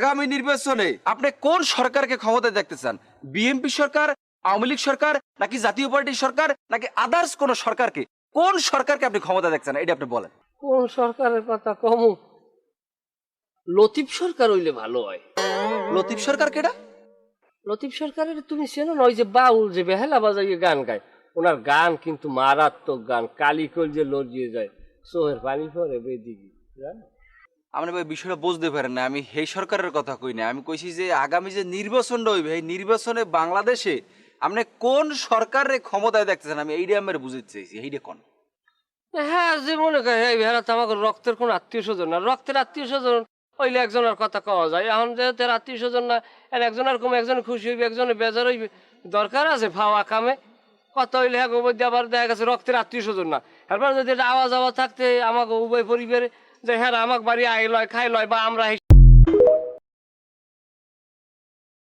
আগামী নির্বাচনে আপনি কোন সরকারকে ক্ষমতায় দেখতে চান? বিএনপি সরকার, আওয়ামী লীগ সরকার, নাকি জাতীয় পার্টির সরকার, নাকি আদার্স কোন সরকারকে? কোন সরকারকে আপনি ক্ষমতা দেখছেন এটা আপনি বলেন। কোন সরকারের কথা কমু? লতিফ সরকার হইলে ভালো হয়। লতিফ সরকার কেডা? লতিফ সরকারের তুমি চেনো না? ওই যে বাউল যে বেহালা বাজাইয়ে গান গায়, ওনার গান কিন্তু মারাত্মক গান, কালিকল যে লড়িয়ে যায়, চোহের পানি পরে বেদিকে, জানো? আপনি ভাই বিষয়টা বুঝতে পারেন না, আমি এই সরকারের কথা কই না, আমি কইছি যে আগামী যে নির্বাচনটা হইবে এই নির্বাচনে বাংলাদেশে আপনি কোন সরকারের ক্ষমতায় দেখতেছেন, আমি এইটা আমার বুঝতে চাইছি, এইটা কোন? হ্যাঁ, যে মনে করে এই বেহালা তো আমাকে রক্তের কোন আত্মীয় স্বজন না, রক্তের আত্মীয় স্বজন হইলে একজনের কথা কওয়া যায়। এখন যেহেতু আত্মীয় স্বজন না, একজনের কম একজনে খুশি হইবে, একজনে বেজার হইবে, দরকার আছে ফাওয়া কামে কথা হইলে হ্যাঁ মধ্যে আবার দেখা গেছে রক্তের আত্মীয় স্বজন না, এরপর যদি এটা আওয়াজ আওয়াজ থাকতে আমাকে উভয় পরিবারে যে হ্যাঁ আমাকে বাড়ি আই লয় খাই লয় বা আমরা